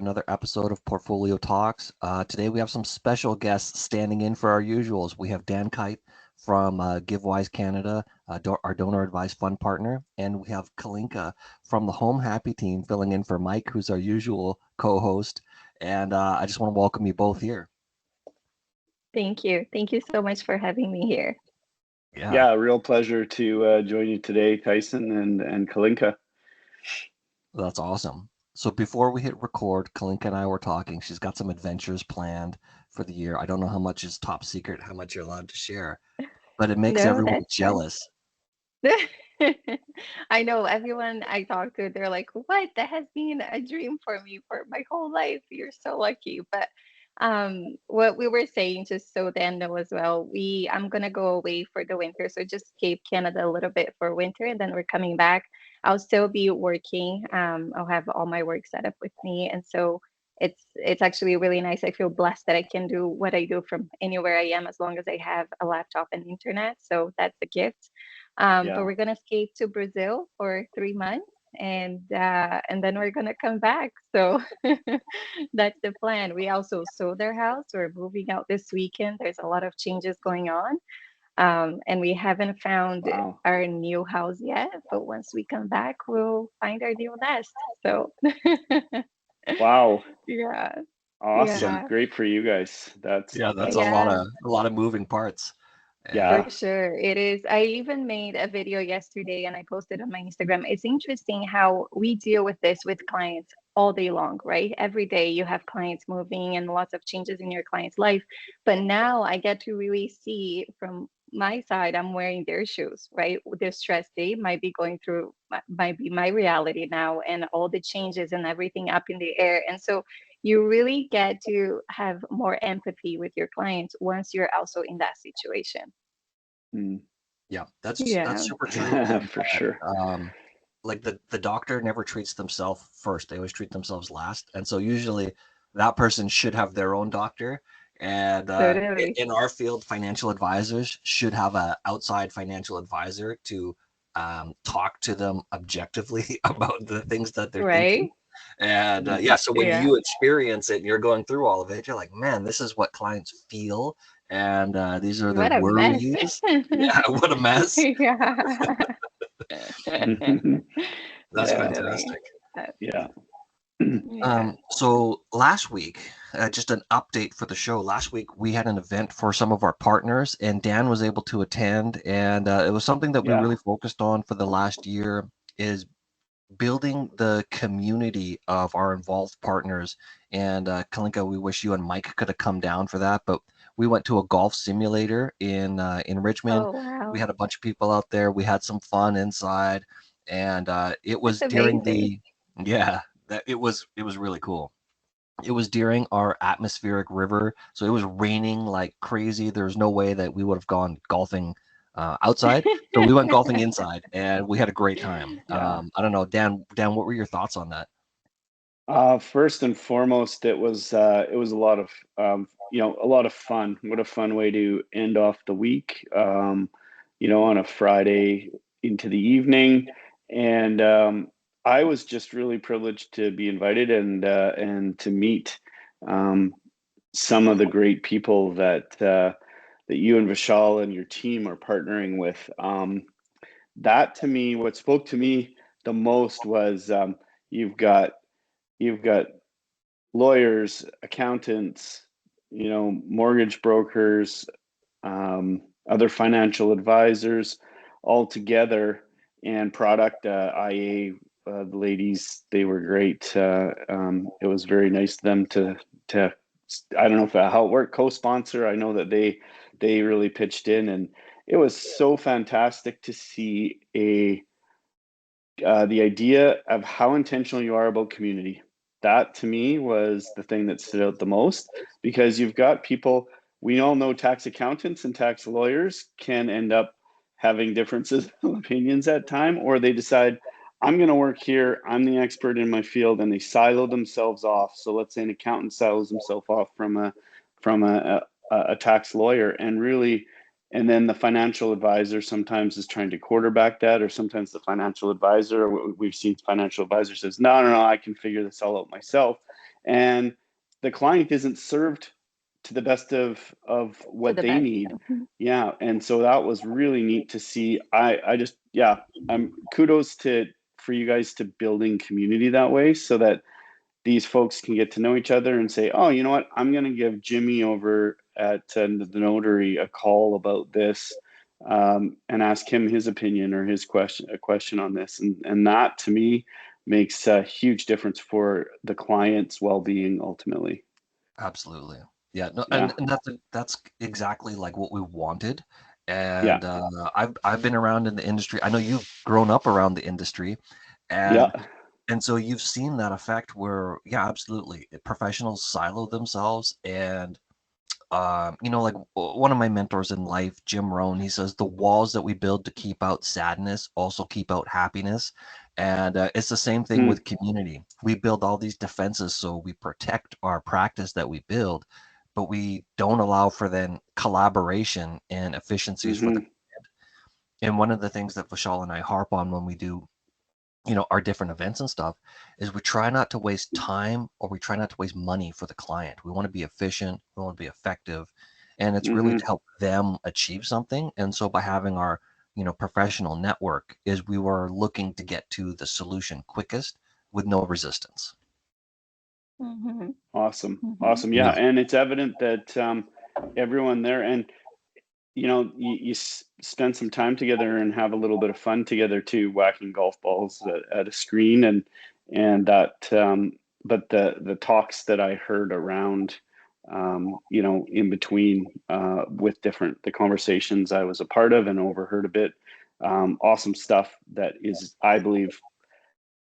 another episode of Portfolio Talks. Today we have some special guests standing in for our usuals. We have Dan Kite from GiveWise Canada, our donor advised fund partner, and we have Kalynka from the Home Happy team filling in for Mike, who's our usual co-host. And I just want to welcome you both here. Thank you. Thank you so much for having me here. Yeah, real pleasure to join you today, Tyson and Kalynka. That's awesome. So before we hit record, Kalynka and I were talking. She's got some adventures planned for the year. I don't know how much is top secret, how much you're allowed to share, but it makes everyone jealous. I know everyone I talk to, they're like, what? That has been a dream for me for my whole life. You're so lucky. But what we were saying, just so Dan know as well, I'm gonna go away for the winter. So just escape Canada a little bit for winter and then we're coming back. I'll still be working. I'll have all my work set up with me. And so it's actually really nice. I feel blessed that I can do what I do from anywhere I am as long as I have a laptop and internet. So that's a gift. But we're gonna escape to Brazil for 3 months, and then we're gonna come back. So that's the plan. We also sold our house. We're moving out this weekend. There's a lot of changes going on, and we haven't found our new house yet. But once we come back, we'll find our new nest. So wow, yeah, awesome, yeah. great for you guys. That's a lot of moving parts. For sure, it is. I even made a video yesterday and I posted on my Instagram. It's interesting how we deal with this with clients all day long, right? Every day you have clients moving and lots of changes in your client's life. But now I get to really see from my side, I'm wearing their shoes, right? The stress they might be going through might be my reality now, and all the changes and everything up in the air. And so you really get to have more empathy with your clients once you're also in that situation. Yeah, that's super true. For sure. Like the doctor never treats themselves first. They always treat themselves last. And so usually that person should have their own doctor. And in our field, financial advisors should have an outside financial advisor to talk to them objectively about the things that they're thinking. And so when you experience it and you're going through all of it, you're like, man, this is what clients feel. And these are their worries. Yeah, what a mess. That's fantastic. Yeah. So last week, just an update for the show. Last week we had an event for some of our partners, and Dan was able to attend. And it was something that we really focused on for the last year, is building the community of our involved partners. And Kalynka, we wish you and Mike could have come down for that, but we went to a golf simulator in Richmond. Oh, wow. We had a bunch of people out there. We had some fun inside, and it was during it was really cool. It was during our atmospheric river, so it was raining like crazy. There's no way that we would have gone golfing outside, so we went golfing inside, and we had a great time. I don't know, Dan, what were your thoughts on that? First and foremost, it was a lot of a lot of fun. What a fun way to end off the week, on a Friday into the evening. And I was just really privileged to be invited and to meet some of the great people that you and Vishal and your team are partnering with. That, to me, what spoke to me the most was you've got lawyers, accountants, mortgage brokers, other financial advisors all together, and product IA. The ladies, they were great. It was very nice of them to I don't know how it worked, co-sponsor. I know that they really pitched in, and it was so fantastic to see the idea of how intentional you are about community. That, to me, was the thing that stood out the most, because you've got people, we all know tax accountants and tax lawyers can end up having differences of opinions at time, or they decide, I'm going to work here, I'm the expert in my field, and they silo themselves off. So let's say an accountant silos himself off from a tax lawyer, and then the financial advisor sometimes is trying to quarterback that, or sometimes the financial advisor, we've seen financial advisor says, no, I can figure this all out myself. and the client isn't served to the best of what they need. Yeah, and so that was really neat to see. I just, yeah, I'm kudos for you guys to building community that way, so that these folks can get to know each other and say, oh, you know what, I'm going to give Jimmy over at the notary a call about this, and ask him his opinion or a question on this. And that to me makes a huge difference for the client's well-being ultimately. Absolutely. Yeah. No, Yeah. and that's exactly like what we wanted. Yeah. And I've been around in the industry. I know you've grown up around the industry, Yeah. and so you've seen that effect where, yeah, absolutely, professionals silo themselves. And like one of my mentors in life, Jim Rohn, he says the walls that we build to keep out sadness also keep out happiness. And it's the same thing with community. We build all these defenses so we protect our practice that we build, but we don't allow for then collaboration and efficiencies for the Mm-hmm. client. And one of the things that Vishal and I harp on when we do our different events and stuff is we try not to waste time, or we try not to waste money for the client. We want to be efficient, we want to be effective, and it's really Mm-hmm. to help them achieve something. And so by having our professional network, is we were looking to get to the solution quickest with no resistance. Mm-hmm. Awesome. Mm-hmm. Awesome. Yeah. And it's evident that everyone there, and you spend some time together and have a little bit of fun together too, whacking golf balls at a screen, and that. But the talks that I heard around, in between, with the conversations I was a part of and overheard a bit, awesome stuff that is, I believe,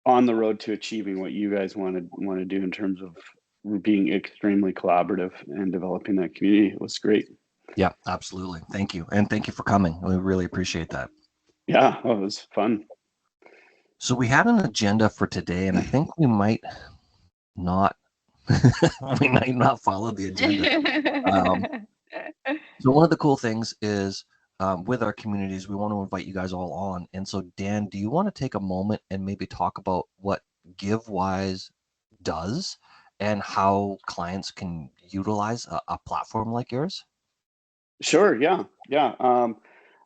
on the road to achieving what you guys want to do in terms of being extremely collaborative and developing that community. It was great. Yeah, absolutely. Thank you. And thank you for coming. We really appreciate that. Yeah, well, it was fun. So we had an agenda for today, and I think we might not we might not follow the agenda. So one of the cool things is, with our communities, we want to invite you guys all on. And so, Dan, do you want to take a moment and maybe talk about what GiveWise does and how clients can utilize a platform like yours? Sure. Yeah. Yeah.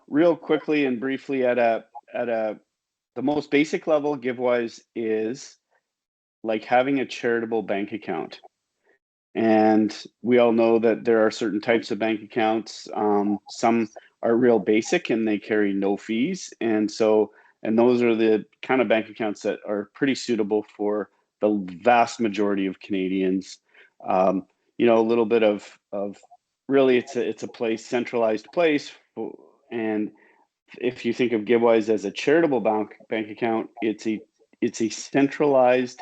Real quickly and briefly, at a the most basic level, GiveWise is like having a charitable bank account. And we all know that there are certain types of bank accounts. Some are real basic and they carry no fees. And those are the kind of bank accounts that are pretty suitable for the vast majority of Canadians. A little bit of really, it's a centralized place. And if you think of GiveWise as a charitable bank account, it's a centralized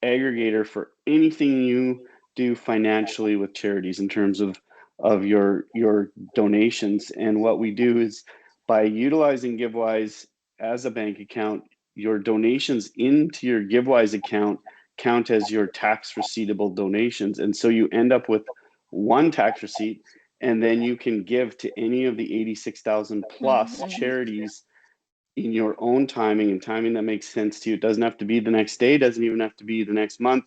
aggregator for anything you do financially with charities in terms of your donations. And what we do is, by utilizing GiveWise as a bank account, your donations into your GiveWise account count as your tax receivable donations. And so you end up with one tax receipt, and then you can give to any of the 86,000 plus charities in your own timing, and timing that makes sense to you. It doesn't have to be the next day, doesn't even have to be the next month.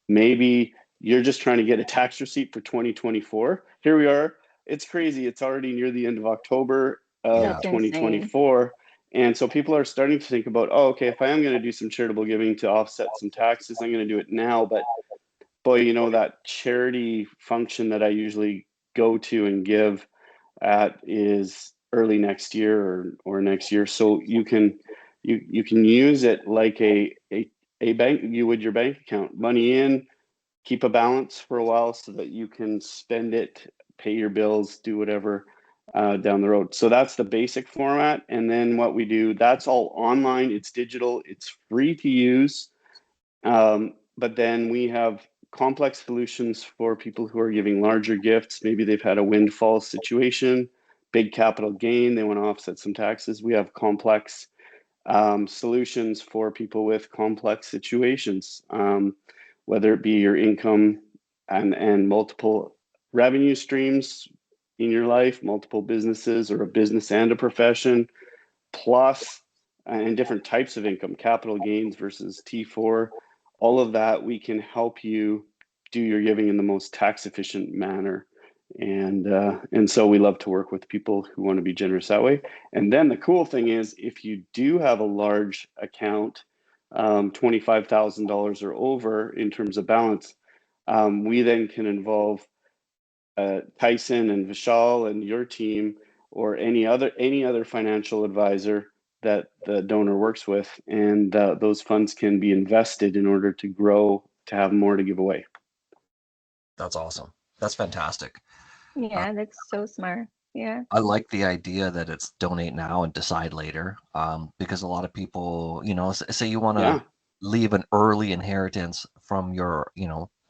Maybe you're just trying to get a tax receipt for 2024. Here we are. It's crazy. It's already near the end of October of 2024. And so people are starting to think about, oh, okay, if I am going to do some charitable giving to offset some taxes, I'm going to do it now. But boy, that charity function that I usually go to and give at is early next year, or next year. So you can use it like a bank, you would your bank account. Money in, keep a balance for a while so that you can spend it, pay your bills, do whatever down the road. So that's the basic format. And then what we do, that's all online, it's digital, it's free to use. But then we have complex solutions for people who are giving larger gifts. Maybe they've had a windfall situation, big capital gain, they want to offset some taxes. We have complex solutions for people with complex situations, whether it be your income and multiple revenue streams in your life, multiple businesses, or a business and a profession, plus and different types of income, capital gains versus T4. All of that, we can help you do your giving in the most tax efficient manner. And so we love to work with people who want to be generous that way. And then the cool thing is, if you do have a large account, $25,000 or over in terms of balance, we then can involve Tyson and Vishal and your team, or any other financial advisor that the donor works with, and those funds can be invested in order to grow, to have more to give away. That's awesome. That's fantastic. Yeah, that's so smart. Yeah. I like the idea that it's donate now and decide later, because a lot of people, say you want to Yeah. leave an early inheritance from your,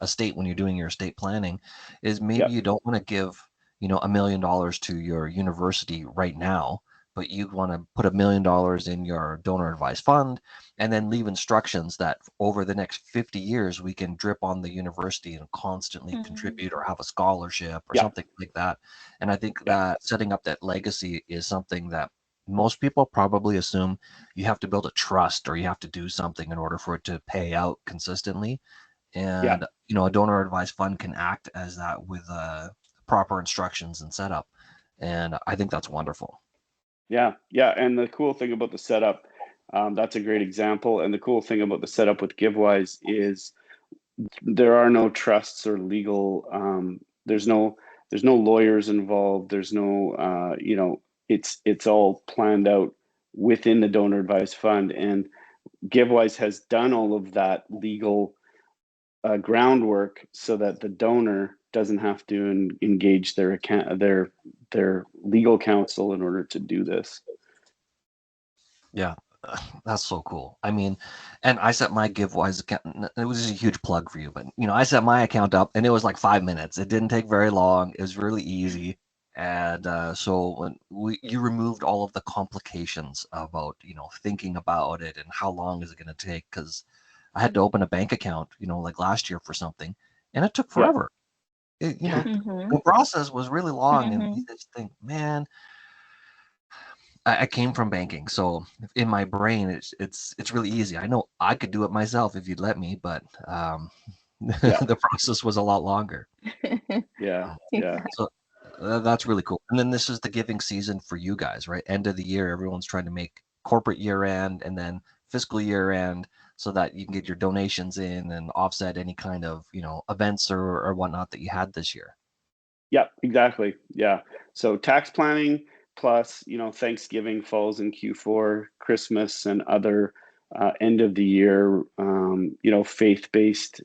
estate when you're doing your estate planning, is maybe Yep. you don't want to give, $1 million to your university right now, but you want to put $1 million in your donor advised fund, and then leave instructions that over the next 50 years we can drip on the university and constantly contribute, or have a scholarship or Yeah. something like that. And I think Yeah. that setting up that legacy is something that most people probably assume you have to build a trust, or you have to do something in order for it to pay out consistently. Yeah. And, a donor advised fund can act as that with proper instructions and setup. And I think that's wonderful. Yeah. Yeah. And the cool thing about the setup, that's a great example. And the cool thing about the setup with GiveWise is there are no trusts or legal, there's no lawyers involved. There's no, it's all planned out within the donor advised fund. And GiveWise has done all of that legal groundwork so that the donor doesn't have to engage their legal counsel in order to do this. Yeah, that's so cool. I mean, and I set my GiveWise account. It was just a huge plug for you, but I set my account up, and it was like 5 minutes. It didn't take very long. It was really easy, and so when you removed all of the complications about thinking about it and how long is it going to take, because I had to open a bank account, like last year for something, and it took Yeah. forever. Mm-hmm. The process was really long, and Mm-hmm. you just think, man, I came from banking, so in my brain, it's really easy. I know I could do it myself if you'd let me, but Yeah. the process was a lot longer. Yeah. Yeah. Yeah. So that's really cool. And then this is the giving season for you guys, right? End of the year, everyone's trying to make corporate year end and then fiscal year end, so that you can get your donations in and offset any kind of events or whatnot that you had this year. Yeah, exactly. Yeah. So tax planning plus, Thanksgiving falls in Q4, Christmas and other end of the year, faith-based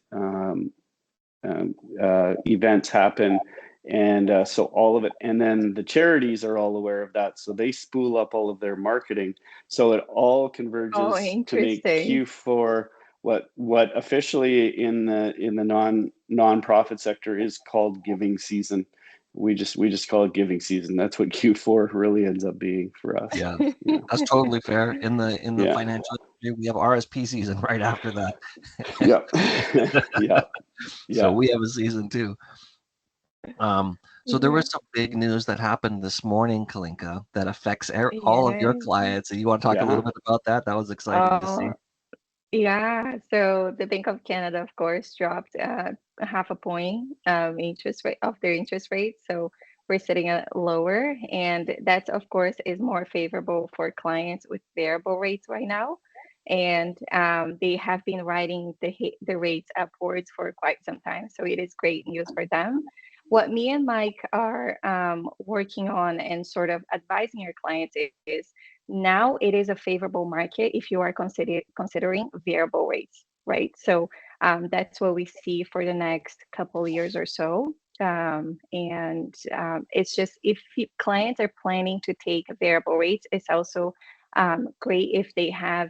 events happen. And so all of it, and then the charities are all aware of that. So they spool up all of their marketing. So it all Oh, converges to make interesting. Q4 what officially in the nonprofit sector is called giving season. We just call it giving season. That's what Q4 really ends up being for us. Yeah, that's totally fair. In the Yeah. financial industry, we have RSP season right after that. Yep. Yeah. So Yeah. we have a season too. So there Yeah. was some big news that happened this morning, Kalynka, that affects all of your Yes. clients. And you want to talk a Yeah. little bit about that? That was exciting to see. Oh, yeah. So the Bank of Canada, of course, dropped half a point interest rate of their interest rate. So we're sitting at lower, and that, of course, is more favorable for clients with variable rates right now. And they have been riding the rates upwards for quite some time. So it is great news for them. What me and Mike are working on and sort of advising your clients is now it is a favorable market if you are considering variable rates, right? So that's what we see for the next couple years or so. And it's just if clients are planning to take variable rates, it's also great if they have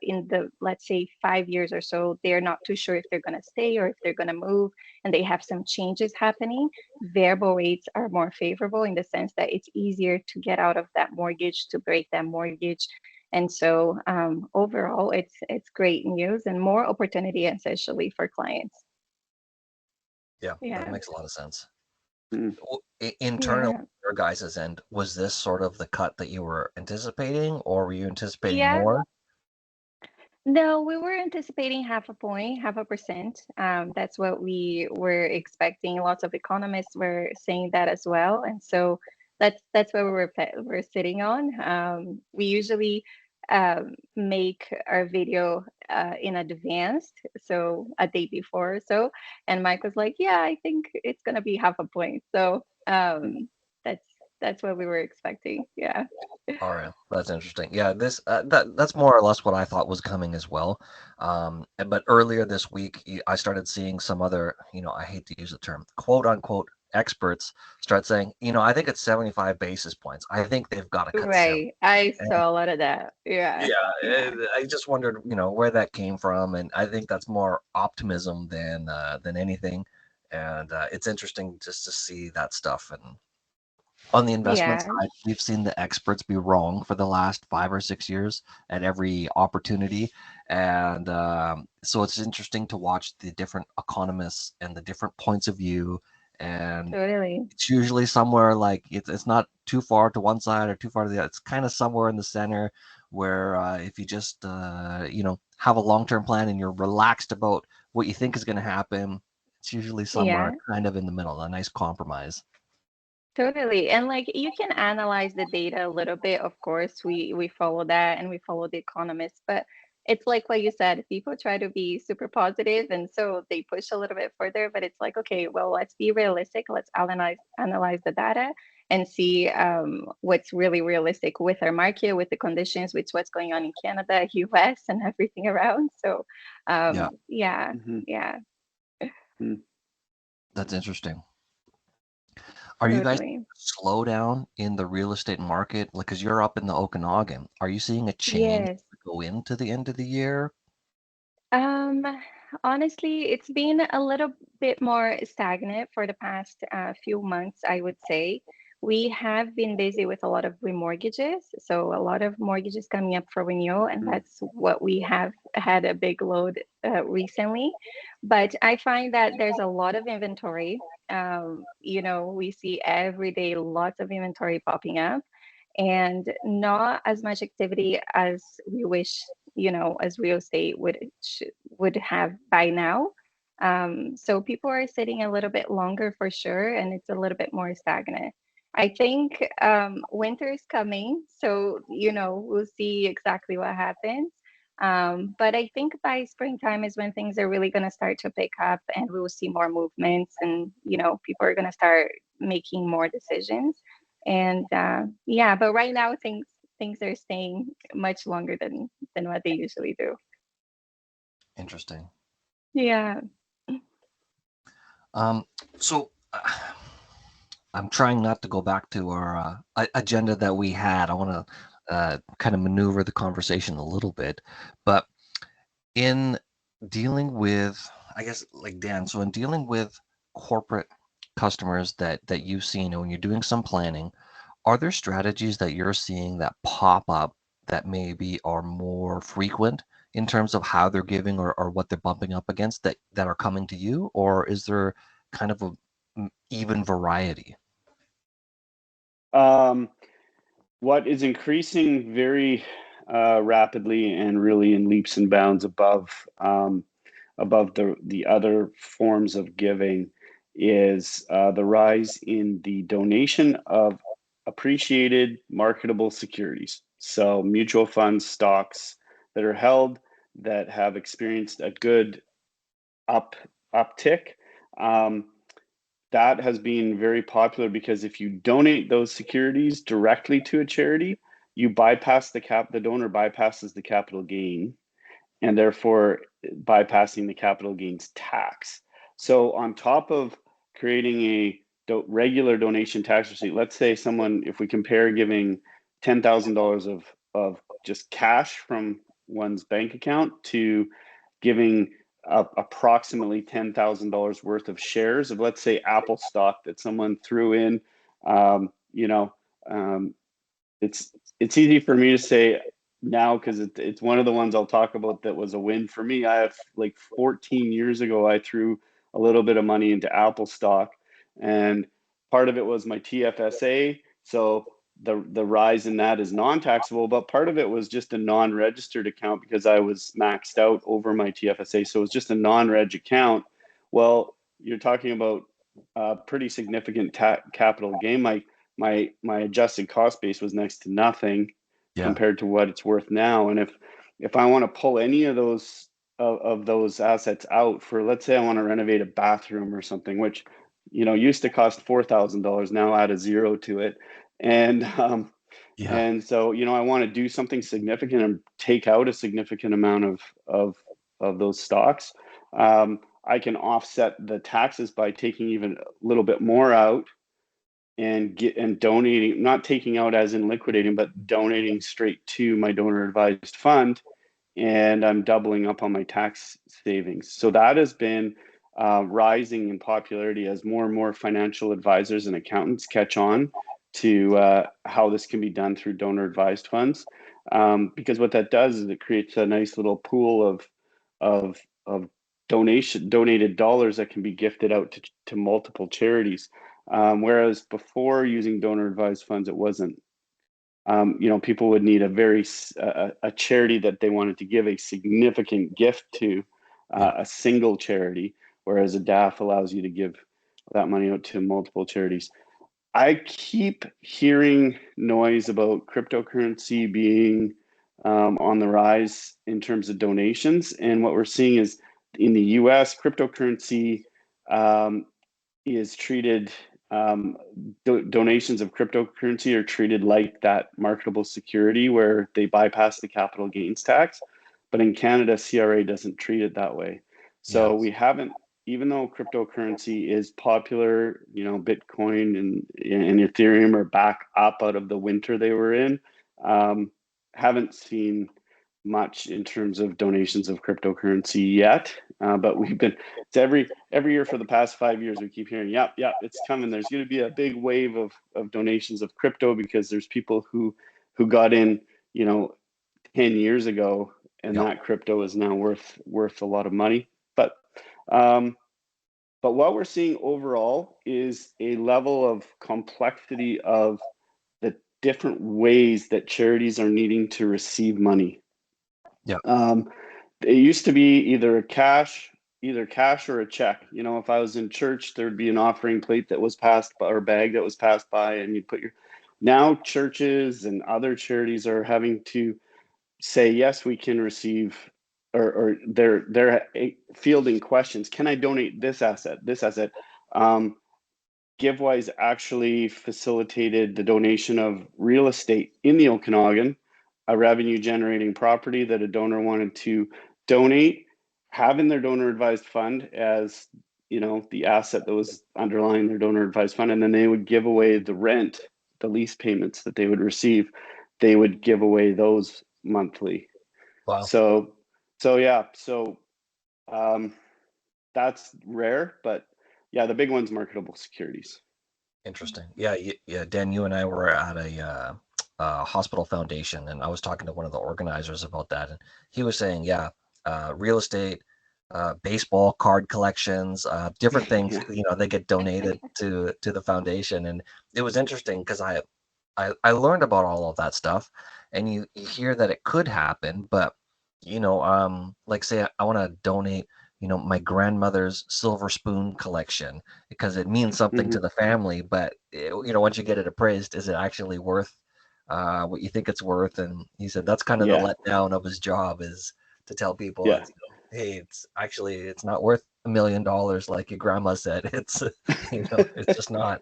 in the, let's say, 5 years or so, they're not too sure if they're going to stay or if they're going to move, and they have some changes happening. Variable rates are more favorable in the sense that it's easier to get out of that mortgage, to break that mortgage. And so overall, it's great news and more opportunity essentially for clients. Yeah, that Yeah. makes a lot of sense. Mm. Internally, Yeah. your guys' end, was this sort of the cut that you were anticipating, or were you anticipating Yeah. more? No, we were anticipating 0.5%. That's what we were expecting. Lots of economists were saying that as well, and so that's where we're sitting on. We usually make our video in advance, so a day before or so. And Mike was like, "Yeah, I think it's gonna be 0.5%." So that's that's what we were expecting. Yeah. All right, that's interesting. Yeah, this that's more or less what I thought was coming as well. But earlier this week, I started seeing some other, I hate to use the term, quote unquote experts start saying, I think it's 75 basis points. I think they've got to cut 7. Right. I And saw a lot of that. Yeah. yeah, Yeah. I just wondered, where that came from, and I think that's more optimism than anything. And it's interesting just to see that stuff. And on the investment Yeah. side, we've seen the experts be wrong for the last 5 or 6 years at every opportunity. And so it's interesting to watch the different economists and the different points of view. And Totally. it's usually somewhere like it's not too far to one side or too far to the other. It's kind of somewhere in the center where if you just, have a long-term plan and you're relaxed about what you think is going to happen, it's usually somewhere Yeah. kind of in the middle, a nice compromise. Totally. And like you can analyze the data a little bit. Of course, we follow that and we follow the economists, but it's like what you said, people try to be super positive and so they push a little bit further, but it's like, okay, well, let's be realistic. Let's analyze the data and see what's really realistic with our market, with the conditions, with what's going on in Canada, US, and everything around. So Yeah, yeah, Mm-hmm. yeah, that's interesting. Are you guys totally. slow down in the real estate market? Like, because you're up in the Okanagan, are you seeing a change Yes. go into the end of the year? Um, Honestly, it's been a little bit more stagnant for the past few months, I would say. We have been busy with a lot of remortgages, so a lot of mortgages coming up for renewal, and that's what we have had a big load recently. But I find that there's a lot of inventory. We see every day lots of inventory popping up and not as much activity as we wish, as real estate would have by now. So people are sitting a little bit longer for sure, and it's a little bit more stagnant. I think winter is coming, so we'll see exactly what happens. But I think by springtime is when things are really going to start to pick up, and we will see more movements, and people are going to start making more decisions. And yeah, but right now things are staying much longer than what they usually do. Interesting. Yeah. Um, so I'm trying not to go back to our agenda that we had. I want to kind of maneuver the conversation a little bit, but in dealing with, I guess, like Dan, so in dealing with corporate customers that you've seen, and when you're doing some planning, are there strategies that you're seeing that pop up that maybe are more frequent in terms of how they're giving or what they're bumping up against that are coming to you? Or is there kind of a even variety? Um, what is increasing very rapidly and really in leaps and bounds above the other forms of giving is the rise in the donation of appreciated marketable securities. So mutual funds, stocks that are held that have experienced a good up uptick. Um, that has been very popular because if you donate those securities directly to a charity, you bypass the donor bypasses the capital gain and therefore bypassing the capital gains tax. So on top of creating a regular donation tax receipt, let's say someone, if we compare giving $10,000 of just cash from one's bank account to giving approximately $10,000 worth of shares of, let's say, Apple stock that someone threw in, um, you know, um, it's easy for me to say now because it's one of the ones I'll talk about that was a win for me. I have like 14 years ago, I threw a little bit of money into Apple stock, and part of it was my TFSA. So the rise in that is non-taxable, but part of it was just a non-registered account because I was maxed out over my TFSA. So it was just a non-reg account. Well, you're talking about a pretty significant capital gain. My adjusted cost base was next to nothing compared to what it's worth now. And if I want to pull any of those assets out for, let's say I want to renovate a bathroom or something, which used to cost $4,000, now add a zero to it. And and so I want to do something significant and take out a significant amount of those stocks. I can offset the taxes by taking even a little bit more out and donating, not taking out as in liquidating, but donating straight to my donor advised fund, and I'm doubling up on my tax savings. So that has been rising in popularity as more and more financial advisors and accountants catch on to how this can be done through donor advised funds. Because what that does is it creates a nice little pool of donated dollars that can be gifted out to multiple charities. Whereas before, using donor advised funds, it wasn't. People would need a charity that they wanted to give a significant gift to, a single charity, whereas a DAF allows you to give that money out to multiple charities. I keep hearing noise about cryptocurrency being on the rise in terms of donations. And what we're seeing is in the US, cryptocurrency is treated, donations of cryptocurrency are treated like that marketable security where they bypass the capital gains tax. But in Canada, CRA doesn't treat it that way. So we haven't, even though cryptocurrency is popular, Bitcoin and Ethereum are back up out of the winter they were in, haven't seen much in terms of donations of cryptocurrency yet. But it's every year for the past 5 years, we keep hearing, yep, it's coming. There's going to be a big wave of donations of crypto because there's people who got in, 10 years ago, and that crypto is now worth a lot of money. But what we're seeing overall is a level of complexity of the different ways that charities are needing to receive money. It used to be either cash or a check. If I was in church, there'd be an offering plate that was passed by, or a bag that was passed by, and you'd put now churches and other charities are having to say, yes, we can receive, or they're fielding questions. Can I donate this asset? GiveWise actually facilitated the donation of real estate in the Okanagan, a revenue generating property that a donor wanted to donate, have in their donor advised fund as the asset that was underlying their donor advised fund, and then they would give away the rent, the lease payments that they would receive. They would give away those monthly. Wow. So that's rare, but the big one's marketable securities. Interesting. Yeah, Dan, you and I were at a hospital foundation, and I was talking to one of the organizers about that, and he was saying, real estate, baseball card collections, different things, they get donated to the foundation. And it was interesting because I learned about all of that stuff, and you hear that it could happen, but like say I want to donate my grandmother's silver spoon collection because it means something to the family, but once you get it appraised, is it actually worth what you think it's worth? And he said that's kind of the letdown of his job, is to tell people, hey, it's not worth $1 million like your grandma said. It's it's just not.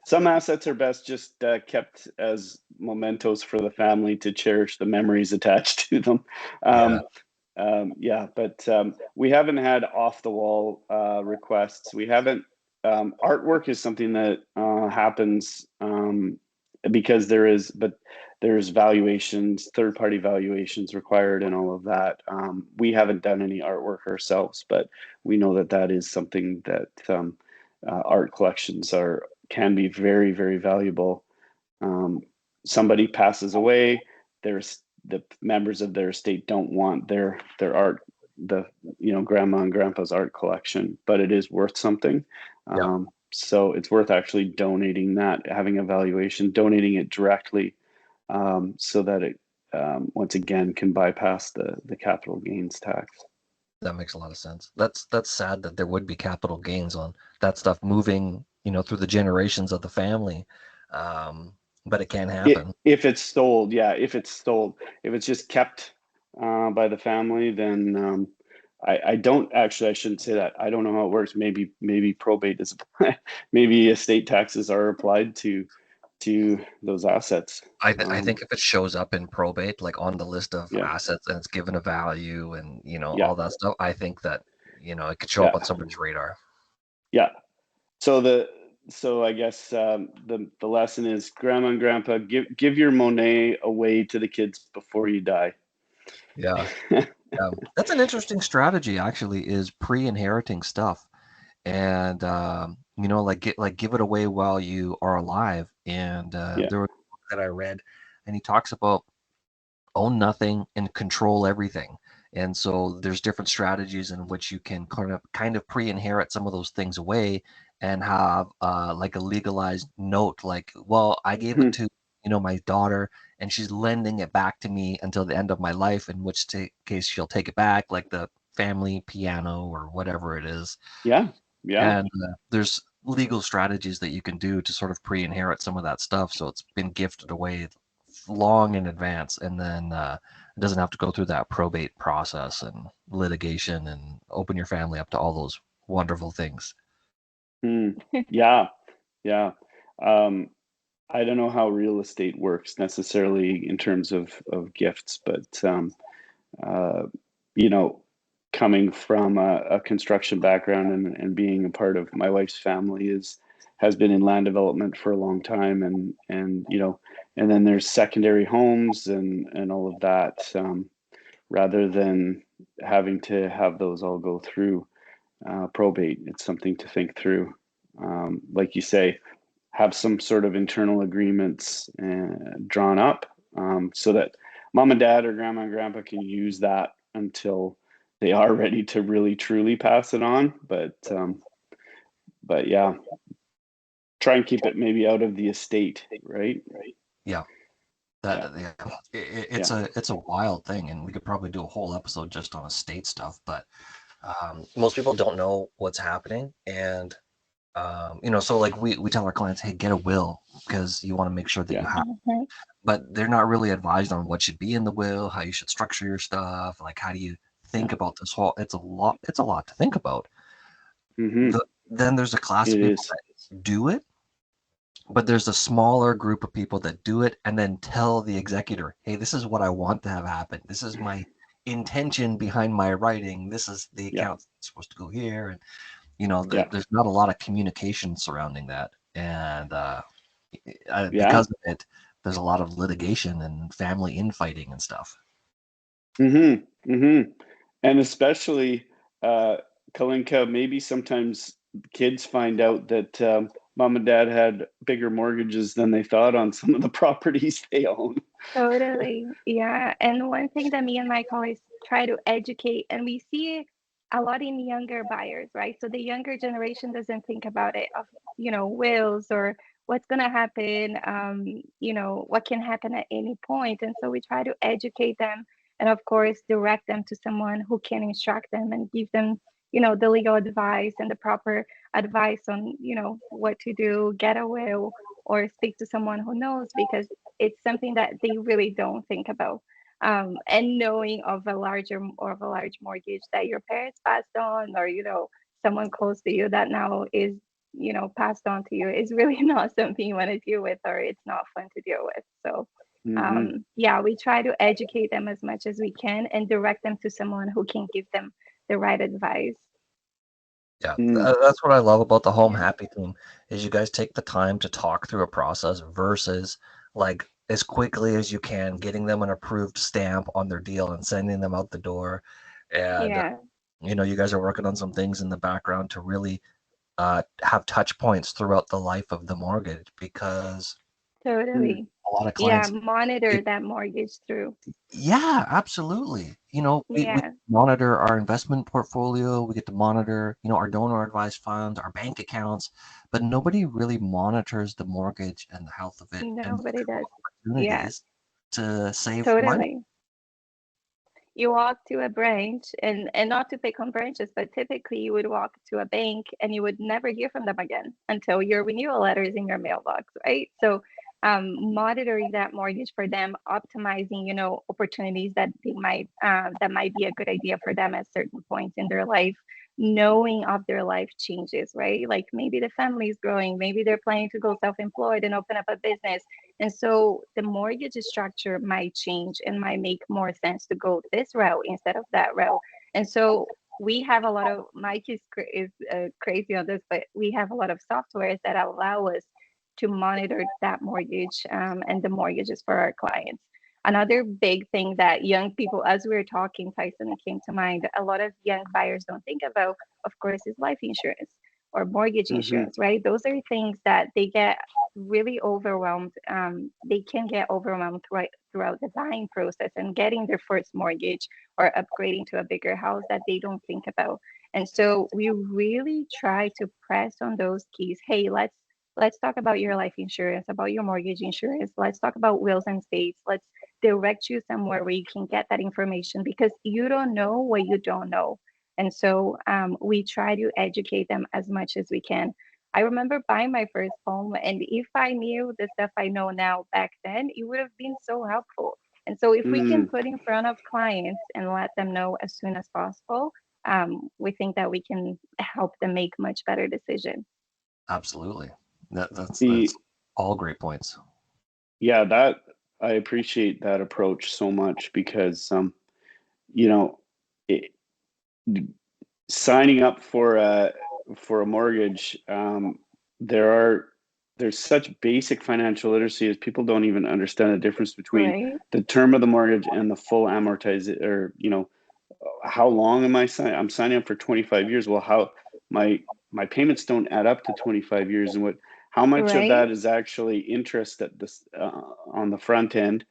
Some assets are best just kept as mementos for the family to cherish the memories attached to them. But we haven't had off the wall requests. We haven't. Artwork is something that happens because there's valuations, third-party valuations required, and all of that. We haven't done any artwork ourselves, but we know that is something that art collections can be very, very valuable. Somebody passes away, the members of their estate don't want their art, grandma and grandpa's art collection, but it is worth something. So it's worth actually donating that, having a valuation, donating it directly, so that it once again can bypass the capital gains tax. That makes a lot of sense. That's sad that there would be capital gains on that stuff moving, through the generations of the family. Um, but it can happen. If it's sold, yeah, if it's sold, if it's just kept by the family, then I don't actually. I shouldn't say that. I don't know how it works. Maybe probate is maybe estate taxes are applied to those assets. I think if it shows up in probate, like on the list of Yeah, assets and it's given a value and, yeah, all that stuff, I think that, it could show up yeah, on somebody's radar. yeah. So I guess the lesson is, grandma and grandpa, give your Monet away to the kids before you die. Yeah. That's an interesting strategy, actually, is pre-inheriting stuff. And give it away while you are alive. And Yeah. there was a book that I read, and he talks about own nothing and control everything. And so there's different strategies in which you can kind of pre-inherit some of those things away and have like a legalized note, like, well, I gave it to my daughter, and she's lending it back to me until the end of my life, in which case she'll take it back, like the family piano or whatever it is. Yeah. Yeah. And there's legal strategies that you can do to sort of pre-inherit some of that stuff, so it's been gifted away long in advance, and then it doesn't have to go through that probate process and litigation and open your family up to all those wonderful things. Yeah. Yeah. Um, I don't know how real estate works necessarily in terms of gifts, but uh, you know, coming from a construction background and being a part of my wife's family has been in land development for a long time, and and then there's secondary homes and all of that, rather than having to have those all go through probate. It's something to think through. Like you say, have some sort of internal agreements drawn up, so that mom and dad or grandma and grandpa can use that until they are ready to really truly pass it on. But yeah, try and keep it maybe out of the estate, right? Yeah. It's a wild thing, and we could probably do a whole episode just on estate stuff, but most people don't know what's happening. And so like we tell our clients, hey, get a will, because you want to make sure that you have, but they're not really advised on what should be in the will, how you should structure your stuff, like how do you think about this whole, it's a lot to think about. Then there's a class of people that do it, but there's a smaller group of people that do it and then tell the executor, hey, this is what I want to have happen, this is my intention behind my wright, this is the account that's supposed to go here. And there's not a lot of communication surrounding that, and because of it, there's a lot of litigation and family infighting and stuff. And especially, Kalynka, maybe sometimes kids find out that mom and dad had bigger mortgages than they thought on some of the properties they own. Totally. Yeah. And one thing that me and my colleagues try to educate, and we see a lot in younger buyers, right? So the younger generation doesn't think about it of, wills or what's going to happen, what can happen at any point. And so we try to educate them and, of course, direct them to someone who can instruct them and give them, the legal advice and the proper advice on, what to do, get a will, or speak to someone who knows, because it's something that they really don't think about. And knowing of a large mortgage that your parents passed on, or someone close to you that now is passed on to you, is really not something you want to deal with, or it's not fun to deal with. So we try to educate them as much as we can and direct them to someone who can give them the right advice. Yeah, that's what I love about the Home Happy team, is you guys take the time to talk through a process versus like as quickly as you can getting them an approved stamp on their deal and sending them out the door. And you guys are working on some things in the background to really have touch points throughout the life of the mortgage, because totally a lot of clients. Monitor that mortgage through. Yeah, absolutely. We Yeah, monitor our investment portfolio, we get to monitor, our donor advised funds, our bank accounts, but nobody really monitors the mortgage and the health of it and look nobody for does. Yeah, opportunities to save money. totally. You walk to a branch, and not to pick on branches, but typically you would walk to a bank and you would never hear from them again until your renewal letter is in your mailbox, right? So monitoring that mortgage for them, optimizing, opportunities that might be a good idea for them at certain points in their life, knowing of their life changes, right? Like maybe the family is growing, maybe they're planning to go self-employed and open up a business, and so the mortgage structure might change and might make more sense to go this route instead of that route. And so we have a lot of, Mike is crazy on this, but we have a lot of softwares that allow us to monitor that mortgage, and the mortgages for our clients. Another big thing that young people, as we were talking, Tyson, it came to mind, a lot of young buyers don't think about, of course, is life insurance or mortgage Mm-hmm. insurance, right? Those are things that they get really overwhelmed. They can get overwhelmed throughout the buying process and getting their first mortgage or upgrading to a bigger house that they don't think about. And so we really try to press on those keys. Hey, let's talk about your life insurance, about your mortgage insurance. Let's talk about wills and estates. Let's direct you somewhere where you can get that information, because you don't know what you don't know. And so we try to educate them as much as we can. I remember buying my first home, and if I knew the stuff I know now back then, it would have been so helpful. And so, if we can Mm. put in front of clients and let them know as soon as possible, we think that we can help them make much better decisions. Absolutely. That's The all great points. Yeah, that I appreciate that approach so much because you know, it, signing up for a mortgage, there are there's such basic financial literacy as people don't even understand the difference between Right, the term of the mortgage and the full amortize, or how long am I signing? I'm signing up for 25 years. Well, how my my payments don't add up to 25 years, and how much of right, that is actually interest at this on the front end?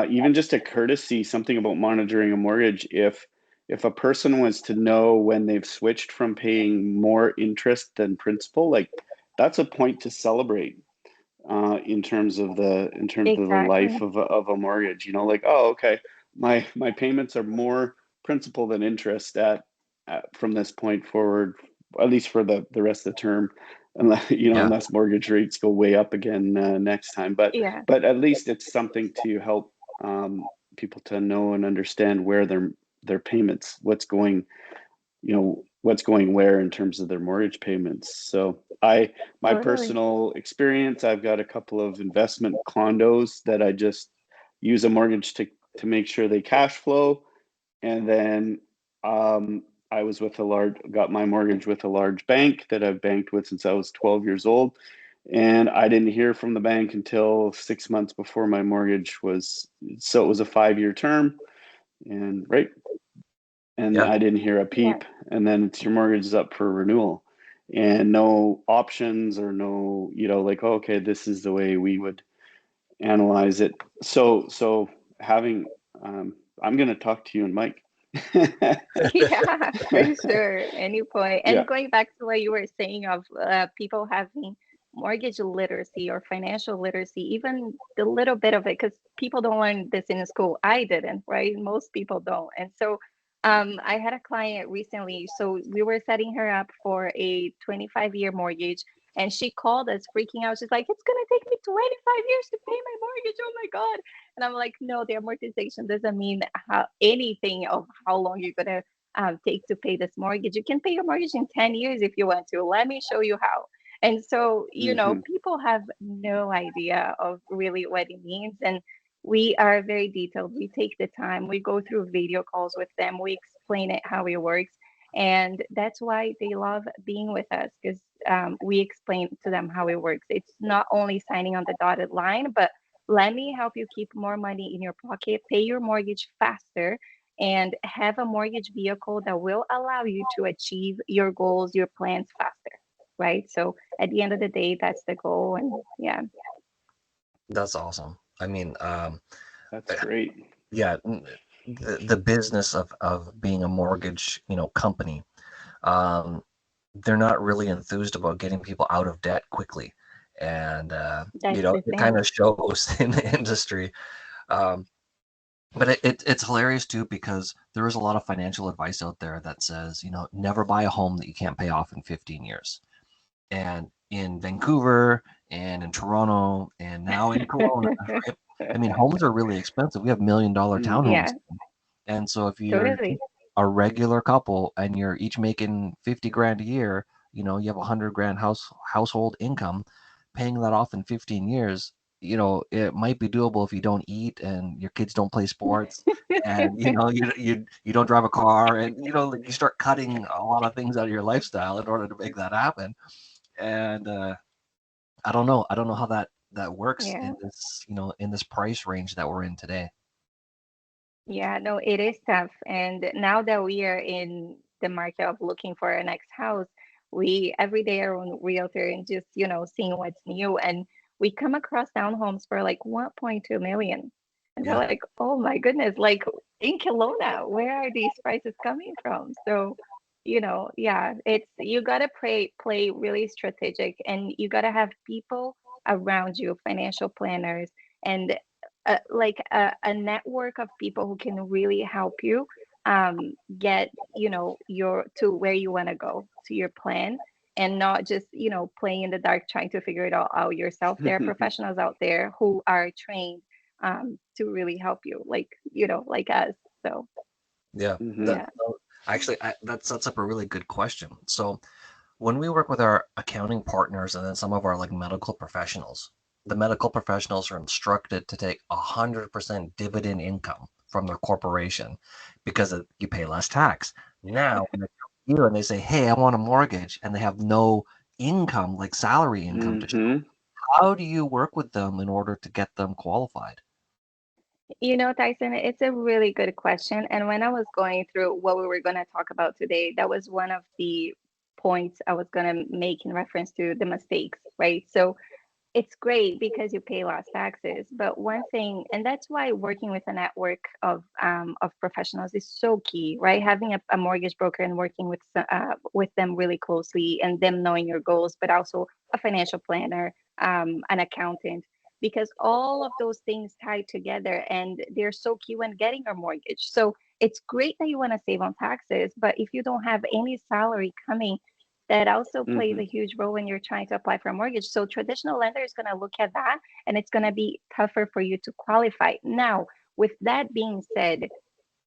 Even just a courtesy, something about monitoring a mortgage. If a person was to know when they've switched from paying more interest than principal, like that's a point to celebrate in terms of the life exactly. of a mortgage. Like, oh, okay, my payments are more principal than interest from this point forward, at least for the rest of the term, unless Yeah. unless mortgage rates go way up again next time. But Yeah, but at least it's something to help people to know and understand where their payments, what's going where in terms of their mortgage payments. So my totally. personal experience, I've got a couple of investment condos that I just use a mortgage to make sure they cash flow. And then I was got my mortgage with a large bank that I've banked with since I was 12 years old. And I didn't hear from the bank until 6 months before my mortgage so it was a 5-year term. And Yeah. I didn't hear a Yeah, peep. And then your mortgage is up for renewal, and no options or no, like, oh, okay, this is the way we would analyze it. So having, I'm going to talk to you and Mike. yeah, for sure. Any point. Yeah. And going back to what you were saying of people having mortgage literacy or financial literacy, even the little bit of it, because people don't learn this in school. I didn't, right? Most people don't. And so I had a client recently. So we were setting her up for a 25-year mortgage. And she called us freaking out. She's like, it's going to take me 25 years to pay my mortgage. Oh my God. And I'm like, no, the amortization doesn't mean anything of how long you're gonna take to pay this mortgage. You can pay your mortgage in 10 years if you want to. Let me show you how. And so, Hmm. people have no idea of really what it means. And we are very detailed. We take the time, we go through video calls with them, we explain it how it works. And that's why they love being with us, because we explain to them how it works. It's not only signing on the dotted line, but let me help you keep more money in your pocket, pay your mortgage faster, and have a mortgage vehicle that will allow you to achieve your goals, your plans faster, right? So at the end of the day, that's the goal. And yeah, That's awesome. I mean, That's great. yeah, the business of being a mortgage, company, um, they're not really enthused about getting people out of debt quickly, and That's the it kind thing. of shows in the industry. Um, but it's hilarious too, because there is a lot of financial advice out there that says, never buy a home that you can't pay off in 15 years. And in Vancouver and in Toronto and now in Kelowna, right? I mean, homes are really expensive. We have $1 million Mm-hmm. townhomes. Yeah, And so if you're totally. a regular couple and you're each making 50 grand a year, you have 100 grand household income, paying that off in 15 years, it might be doable if you don't eat and your kids don't play sports, and you don't drive a car, and like, you start cutting a lot of things out of your lifestyle in order to make that happen. And I don't know how that works Yeah. in this, in this price range that we're in today. Yeah, no, it is tough. And now that we are in the market of looking for our next house, we every day are on Realtor and just, seeing what's new. And we come across townhomes for like 1.2 million. And we're Yeah. like, oh my goodness, like in Kelowna, where are these prices coming from? So, yeah, it's you gotta play really strategic, and you gotta have people around you, financial planners, and like a network of people who can really help you get your to where you want to go to your plan, and not just playing in the dark trying to figure it all out yourself. There are professionals out there who are trained to really help you, like like us. So Yeah. Mm-hmm. yeah. Actually, that sets up a really good question. So when we work with our accounting partners and then some of our like medical professionals, the medical professionals are instructed to take 100% dividend income from their corporation because you pay less tax. Now, when they come to you and they say, "Hey, I want a mortgage," and they have no income, like salary income to show, Mm-hmm. how do you work with them in order to get them qualified? Tyson, it's a really good question. And when I was going through what we were going to talk about today, that was one of the points I was going to make in reference to the mistakes, right? So it's great because you pay less taxes. But one thing, and that's why working with a network of professionals is so key, right? Having a mortgage broker and working with them really closely, and them knowing your goals, but also a financial planner, an accountant, because all of those things tie together, and they're so key when getting a mortgage. So it's great that you want to save on taxes, but if you don't have any salary coming, that also plays Mm-hmm. a huge role when you're trying to apply for a mortgage. So traditional lender is going to look at that, and it's going to be tougher for you to qualify. Now, with that being said,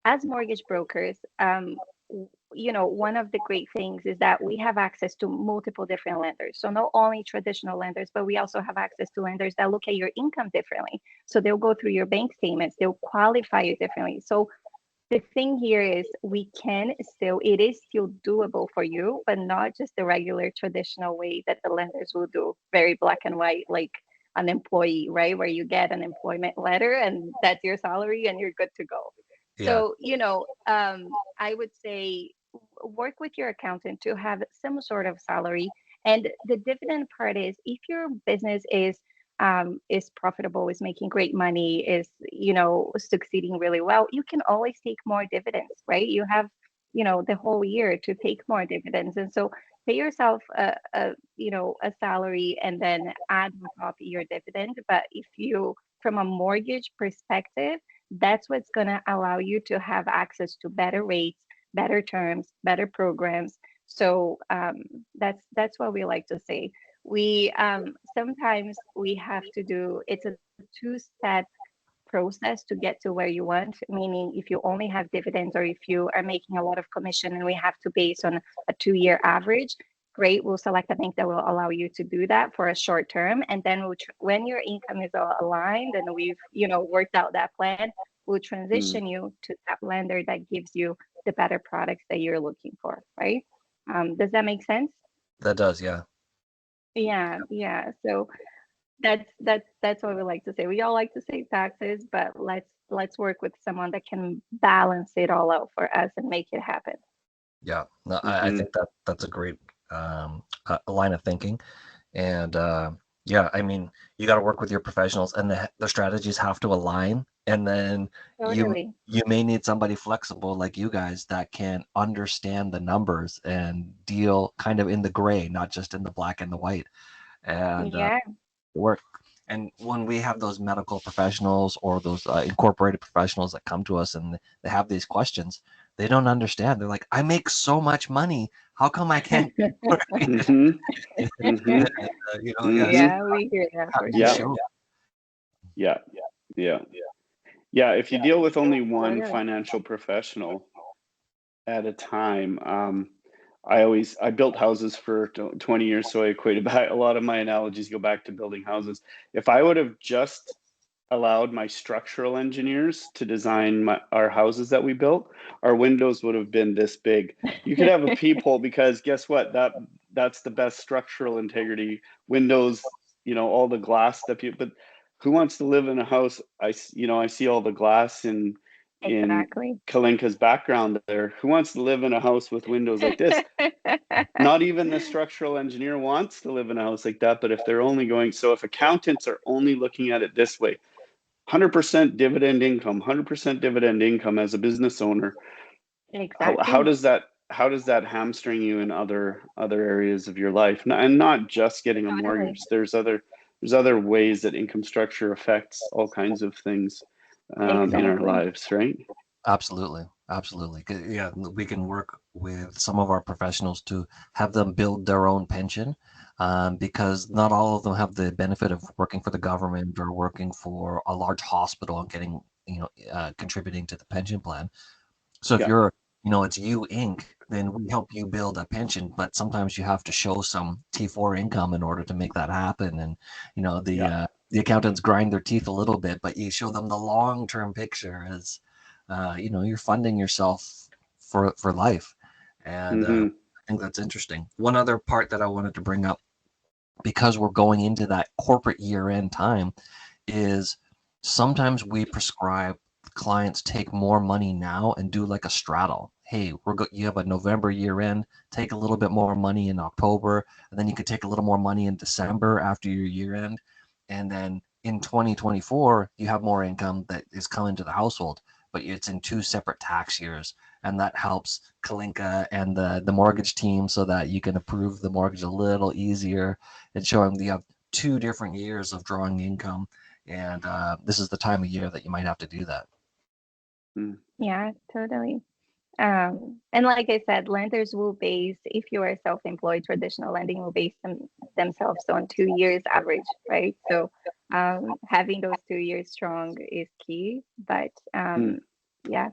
as mortgage brokers, one of the great things is that we have access to multiple different lenders. So not only traditional lenders, but we also have access to lenders that look at your income differently. So they'll go through your bank statements, they'll qualify you differently. So the thing here is it is still doable for you, but not just the regular traditional way that the lenders will do, very black and white, like an employee, right? Where you get an employment letter and that's your salary and you're good to go. Yeah. So, I would say work with your accountant to have some sort of salary. And the dividend part is, if your business is profitable, is making great money, is succeeding really well, you can always take more dividends, right? You have the whole year to take more dividends, and so pay yourself a salary and then add on top your dividend. But if you, from a mortgage perspective, that's what's going to allow you to have access to better rates, better terms, better programs. So that's what we like to say. We sometimes we have to do, it's a two-step process to get to where you want, meaning if you only have dividends or if you are making a lot of commission and we have to base on a 2-year average, great, we'll select a bank that will allow you to do that for a short term. And then when your income is all aligned and we've worked out that plan, we'll Mm. transition you to that lender that gives you the better products that you're looking for, right? Does that make sense? That does, yeah. Yeah, yeah. So that's what we like to say. We all like to save taxes, but let's work with someone that can balance it all out for us and make it happen. Yeah. No, I Mm-hmm. think that's a great line of thinking. And Yeah, I mean, you got to work with your professionals, and the strategies have to align. And then you Totally. you may need somebody flexible like you guys that can understand the numbers and deal kind of in the gray, not just in the black and the white, and Yeah, work. And when we have those medical professionals or those incorporated professionals that come to us and they have these questions, they don't understand. They're like, "I make so much money. How come I can't?" Mm-hmm. Mm-hmm. It's Mm-hmm. yeah, we hear that how for do you Yeah. sure. show? Yeah. Yeah. Yeah. If you deal with only one Totally. financial professional at a time, I built houses for 20 years, so I equated back a lot of my analogies go back to building houses. If I would have just allowed my structural engineers to design our houses that we built, our windows would have been this big. You could have a peephole because guess what? That's the best structural integrity. Windows, all the glass that people. But who wants to live in a house? I see all the glass in Exactly. Kalynka's background there. Who wants to live in a house with windows like this? Not even the structural engineer wants to live in a house like that. But if they're only going, so if accountants are only looking at it this way, 100% dividend income, 100% dividend income as a business owner, how Exactly. does that hamstring you in other areas of your life? And not just getting a Totally. mortgage. There's other ways that income structure affects all kinds of things in our Exactly. lives, right? Absolutely, absolutely. Yeah, we can work with some of our professionals to have them build their own pension, because not all of them have the benefit of working for the government or working for a large hospital and getting, contributing to the pension plan. So if Yeah. it's you Inc., then we help you build a pension, but sometimes you have to show some T4 income in order to make that happen. And Yeah. the accountants grind their teeth a little bit, but you show them the long-term picture as you're funding yourself for life. And I Mm-hmm. think that's interesting. One other part that I wanted to bring up, because we're going into that corporate year-end time, is sometimes we prescribe clients take more money now and do like a straddle. Hey, you have a November year end, take a little bit more money in October, and then you could take a little more money in December after your year end. And then in 2024, you have more income that is coming to the household, but it's in two separate tax years. And that helps Kalinka and the mortgage team so that you can approve the mortgage a little easier and show them you have 2 different years of drawing income, and this is the time of year that you might have to do that. Mm. Yeah, totally. And like I said, lenders will base, if you are self-employed, traditional lending will base themselves on 2 years average, right? So having those 2 years strong is key. But Mm. yeah,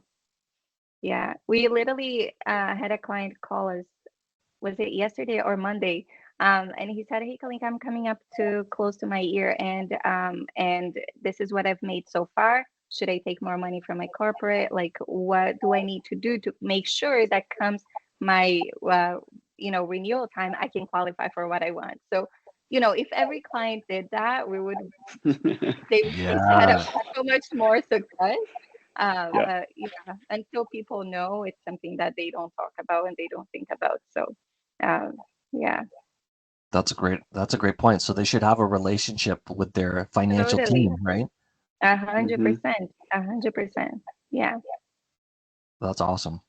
yeah. We literally had a client call us, was it yesterday or Monday? And he said, "Hey, Kalink, I'm coming up to close to my year, and this is what I've made so far. Should I take more money from my corporate? Like, what do I need to do to make sure that comes my, renewal time, I can qualify for what I want?" So, if every client did that, they would had Yeah, so much more success. Yeah. But yeah, until people know, it's something that they don't talk about and they don't think about. So, yeah, that's a great point. So they should have a relationship with their financial totally, team, right? a hundred Mm-hmm. percent, 100%. Yeah. That's awesome.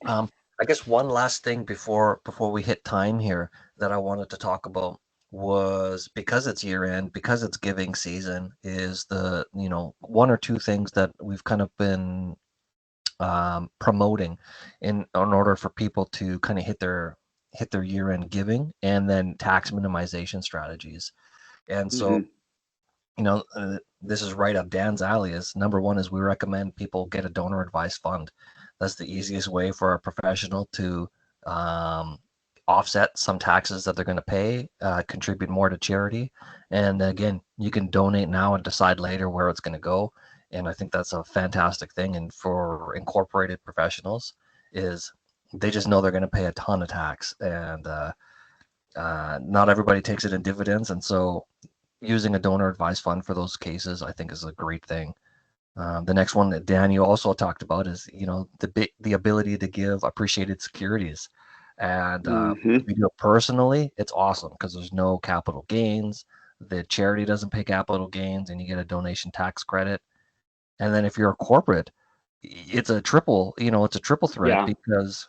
I guess one last thing before we hit time here that I wanted to talk about was, because it's year end, because it's giving season, is the one or two things that we've kind of been promoting in order for people to kind of hit their year end giving, and then tax minimization strategies. And so, Mm-hmm. this is right up Dan's alley. Is number one is we recommend people get a donor advised fund. That's the easiest way for a professional to um, offset some taxes that they're going to pay, contribute more to charity, and again, you can donate now and decide later where it's going to go. And I think that's a fantastic thing. And for incorporated professionals, is they just know they're going to pay a ton of tax, and not everybody takes it in dividends, and so using a donor advised fund for those cases, I think, is a great thing. The next one that Dan, you also talked about is, the ability to give appreciated securities. And Mm-hmm. if you do it personally, it's awesome because there's no capital gains. The charity doesn't pay capital gains, and you get a donation tax credit. And then if you're a corporate, it's a triple, it's a triple threat Yeah. because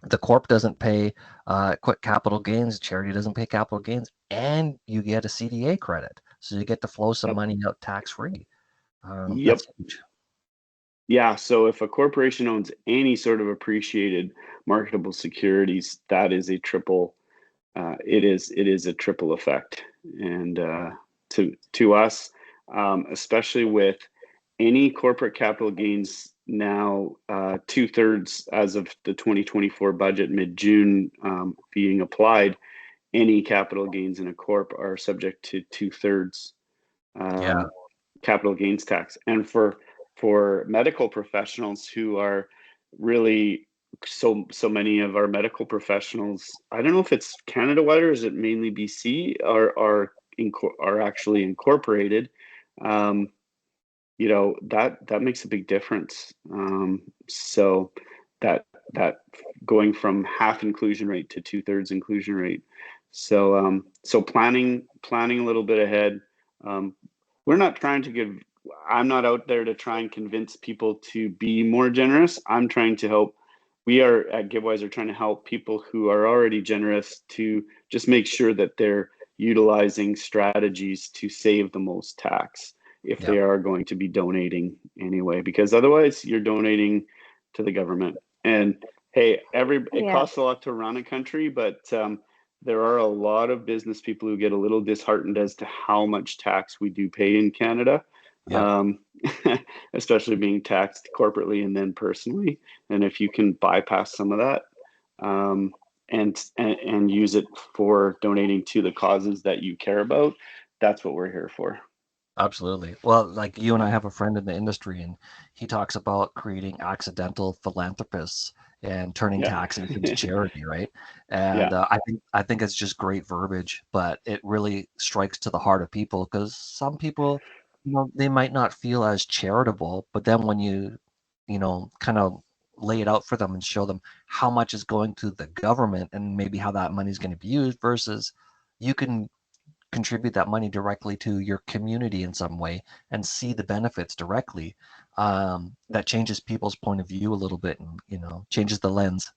the corp doesn't pay quick capital gains, charity doesn't pay capital gains, and you get a CDA credit. So you get to flow some Yep. money out tax free. Yep. That's huge. Yeah. So if a corporation owns any sort of appreciated marketable securities, that is a triple. It is a triple effect, and to us, especially with any corporate capital gains now, 2/3 as of the 2024 budget mid-June being applied. Any capital gains in a corp are subject to 2/3 Yeah. capital gains tax. And for medical professionals who are really so many of our medical professionals, I don't know if it's Canada wide or is it mainly BC, are actually incorporated. Um, that makes a big difference. So that that going from half inclusion rate to 2/3 inclusion rate. So planning a little bit ahead. Um, we're not trying to give. I'm not out there to try and convince people to be more generous. I'm trying to help. We are at GiveWise are trying to help people who are already generous to just make sure that they're utilizing strategies to save the most tax if Yeah. they are going to be donating anyway, because otherwise you're donating to the government. And hey, it costs a lot to run a country, but there are a lot of business people who get a little disheartened as to how much tax we do pay in Canada, Yeah. especially being taxed corporately and then personally. And if you can bypass some of that, and use it for donating to the causes that you care about, that's what we're here for. Absolutely. Well, like you and I have a friend in the industry, and he talks about creating accidental philanthropists and turning Yeah. taxes into charity, right? And Yeah. I think it's just great verbiage, but it really strikes to the heart of people because some people, they might not feel as charitable, but then when kind of lay it out for them and show them how much is going to the government and maybe how that money is going to be used versus you can contribute that money directly to your community in some way and see the benefits directly, that changes people's point of view a little bit and changes the lens.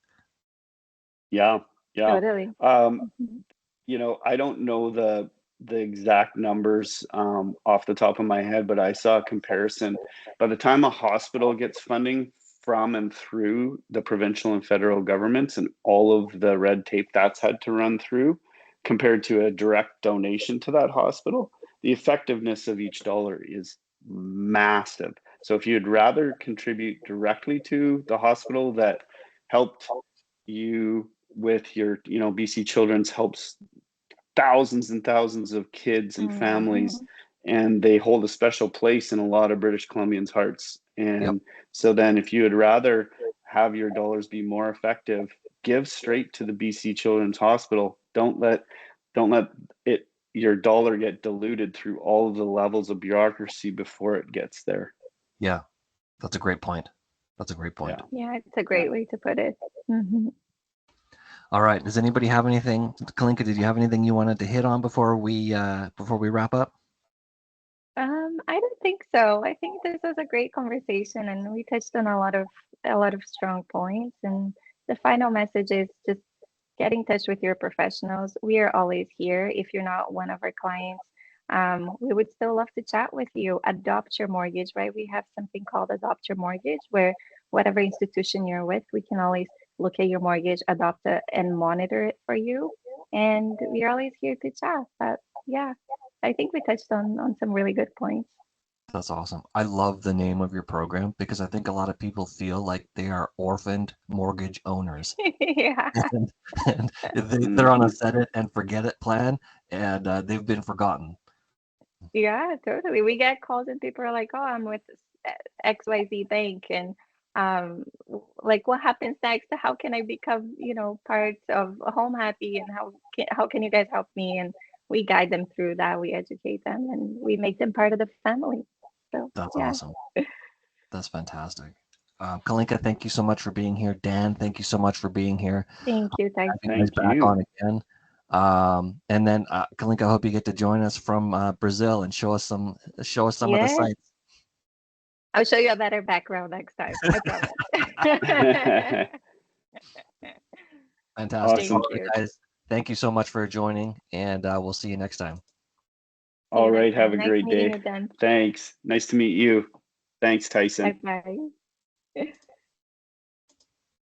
Yeah. Yeah. Totally. Um, Mhm. I don't know the exact numbers off the top of my head, but I saw a comparison. By the time a hospital gets funding from and through the provincial and federal governments and all of the red tape that's had to run through, compared to a direct donation to that hospital, the effectiveness of each dollar is massive. So if you'd rather contribute directly to the hospital that helped you with your, BC Children's helps thousands and thousands of kids and families, Mhm. and they hold a special place in a lot of British Columbians' hearts. Yep. And so then if you would rather have your dollars be more effective, give straight to the BC Children's Hospital. Don't let it your dollar get diluted through all of the levels of bureaucracy before it gets there. Yeah, that's a great point. That's a great point. Yeah. Yeah, it's a Yeah. great way to put it. Hmm. All right. Does anybody have anything? Kalynka, did you have anything you wanted to hit on before we wrap up? I don't think so. I think this was a great conversation, and we touched on a lot of strong points. And the final message is just get in touch with your professionals. We are always here. If you're not one of our clients, we would still love to chat with you. Adopt your mortgage, right? We have something called Adopt Your Mortgage, where whatever institution you're with, we can always look at your mortgage, adopt it, and monitor it for you. And we're always here to chat. But yeah, I think we touched on some really good points. That's awesome. I love the name of your program because I think a lot of people feel like they are orphaned mortgage owners. Yeah. and, and they're on a Mm-hmm. set it and forget it plan, and they've been forgotten. Yeah, totally. We get calls and people are like, "Oh, I'm with XYZ bank," and like, what happens next? How can I become, part of Home Happy, and how can you guys help me? And we guide them through that. We educate them, and we make them part of the family. So That's yeah. awesome. That's fantastic. Kalynka, thank you so much for being here. Dan, thank you so much for being here. Thank you, Have you Tyson. guys back on again. And then Kalynka, I hope you get to join us from Brazil and show us some of the sites. I'll show you a better background next time. I promise. Fantastic. Awesome. Guys, thank you so much for joining, and we'll see you next time. All right. Have a great day. Thanks. Nice to meet you. Thanks, Tyson. Bye-bye.